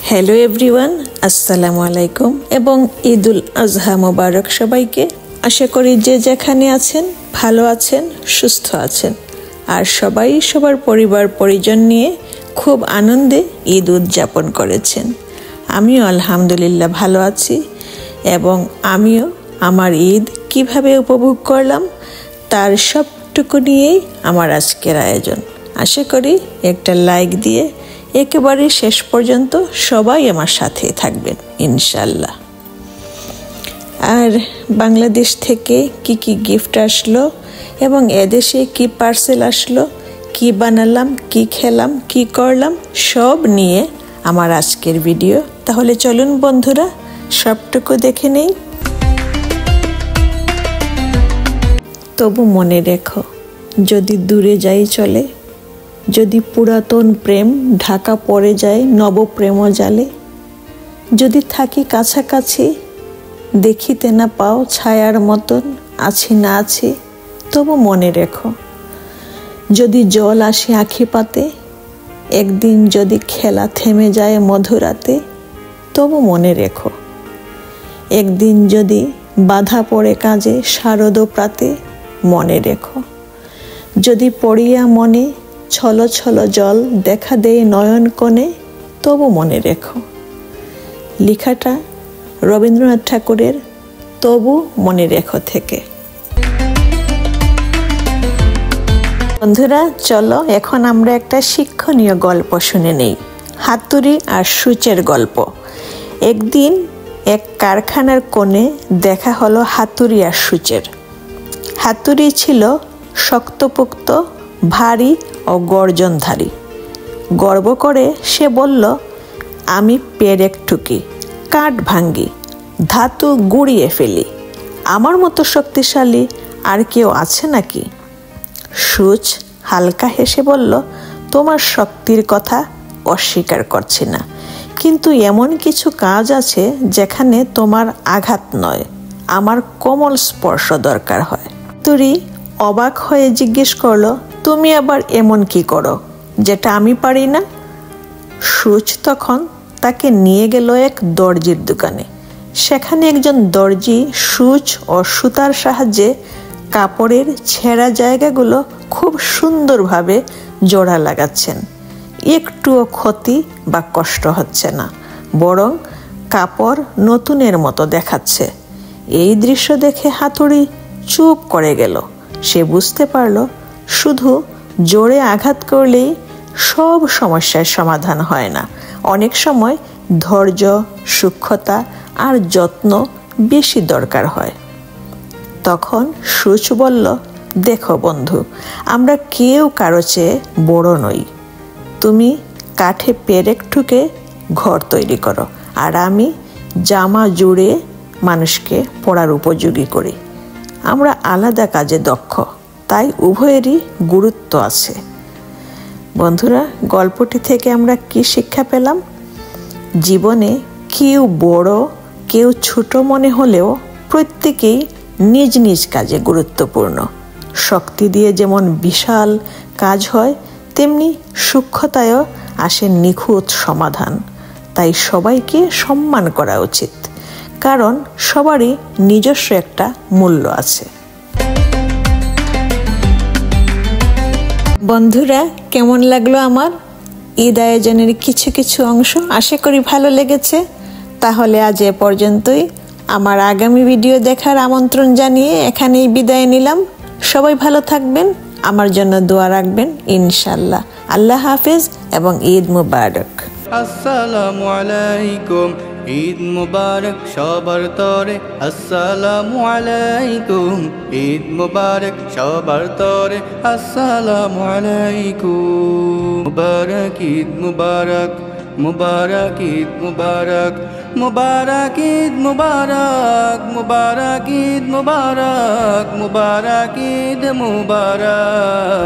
Hello everyone, আসসালামু আলাইকুম এবং ঈদুল আজহা মোবারক সবাইকে। আশা করি যে যেখানে আছেন ভালো আছেন, সুস্থ আছেন আর সবাই সবার পরিবার পরিজন নিয়ে খুব আনন্দে ঈদ উদযাপন করেছেন। আমিও আলহামদুলিল্লাহ ভালো আছি এবং আমিও আমার ঈদ কিভাবে উপভোগ করলাম তার সবটুকু নিয়েই আমার আজকের আয়োজন। আশা করি একটা লাইক দিয়ে একেবারে শেষ পর্যন্ত সবাই আমার সাথে থাকবেন ইনশাল্লাহ। আর বাংলাদেশ থেকে কি কি গিফট আসলো এবং এদেশে কি পার্সেল আসলো, কি বানালাম, কি খেলাম, কি করলাম, সব নিয়ে আমার আজকের ভিডিও। তাহলে চলুন বন্ধুরা সবটুকু দেখে নেই। তবু মনে রেখো, যদি দূরে যাই চলে, যদি পুরাতন প্রেম ঢাকা পড়ে যায় নবপ্রেম জালে, যদি থাকি কাছাকাছি দেখিতে না পাও ছায়ার মতন আছি না আছি, তবু মনে রেখো, যদি জল আসে আঁখি পাতে, একদিন যদি খেলা থেমে যায় মধুরাতে, তবু মনে রেখো, একদিন যদি বাধা পড়ে কাজে শারদ প্রাতে, মনে রেখো, যদি পড়িয়া মনে ছলো ছলো জল দেখা দেয় নয়ন কোণে, তবু মনে রেখো। লেখাটা রবীন্দ্রনাথ ঠাকুরের তবু মনে রেখো থেকে। বন্ধুরা চলো এখন আমরা একটা শিক্ষণীয় গল্প শুনে নেই, হাতুড়ি আর সূচের গল্প। একদিন এক কারখানার কোণে দেখা হলো হাতুড়ি আর সূচের। হাতুড়ি ছিল শক্তপোক্ত, ভারী ও গর্জনধারী। গর্ব করে সে বলল, আমি পেরেক ঠুকি, কাঠ ভাঙ্গি, ধাতু গুঁড়িয়ে ফেলি, আমার মতো শক্তিশালী আর কেউ আছে নাকি? সূচ হালকা হেসে বলল, তোমার শক্তির কথা অস্বীকার করছি না, কিন্তু এমন কিছু কাজ আছে যেখানে তোমার আঘাত নয়, আমার কোমল স্পর্শ দরকার হয়। হাতুড়ি অবাক হয়ে জিজ্ঞেস করলো, তুমি আবার এমন কি করো যেটা আমি পারি না? সূচ তখন তাকে নিয়ে গেল এক দর্জির দোকানে। সেখানে একজন দর্জি সূচ ও সুতার সাহায্যে কাপড়ের ছেঁড়া জায়গাগুলো খুব সুন্দরভাবে জোড়া লাগাচ্ছেন। একটুও ক্ষতি বা কষ্ট হচ্ছে না, বরং কাপড় নতুনের মতো দেখাচ্ছে। এই দৃশ্য দেখে হাতুড়ি চুপ করে গেল। সে বুঝতে পারল, শুধু জোরে আঘাত করলেই সব সমস্যার সমাধান হয় না, অনেক সময় ধৈর্য, সূক্ষ্মতা আর যত্ন বেশি দরকার হয়। তখন সূচ বলল, দেখো বন্ধু, আমরা কেউ কারো চেয়ে বড় নই। তুমি কাঠে পেরেক ঠুকে ঘর তৈরি করো আর আমি জামা জুড়ে মানুষকে পড়ার উপযোগী করি। আমরা আলাদা কাজে দক্ষ, তাই উভয়েরই গুরুত্ব আছে। বন্ধুরা, গল্পটি থেকে আমরা কি শিক্ষা পেলাম? জীবনে কেউ বড় কেউ ছোট মনে হলেও প্রত্যেকেই নিজ নিজ কাজে গুরুত্বপূর্ণ। শক্তি দিয়ে যেমন বিশাল কাজ হয়, তেমনি সূক্ষ্মতায়ও আসে নিখুঁত সমাধান। তাই সবাইকে সম্মান করা উচিত, কারণ সবারই নিজস্ব একটা মূল্য আছে। বন্ধুরা, কেমন লাগলো আমার ঈদ আয়োজনের কিছু কিছু অংশ? আশা করি ভালো লেগেছে। তাহলে আজ এ পর্যন্তই। আমার আগামী ভিডিও দেখার আমন্ত্রণ জানিয়ে এখানেই বিদায় নিলাম। সবাই ভালো থাকবেন, আমার জন্য দোয়া রাখবেন ইনশাল্লাহ। আল্লাহ হাফেজ এবং ঈদ মুবারক। আসসালামু আলাইকুম, ঈদ মুবারক সবার তরে। আসসালামু আলাইকুম, ঈদ মুবারক সবার তরে। আসসালামু আলাইকুম, মুবারক ঈদ মুবারক, মুবারক ঈদ মুবারক, মুবারক ঈদ মুবারক, মুবারক ঈদ মুবারক, মুবারক ঈদ মুবারক।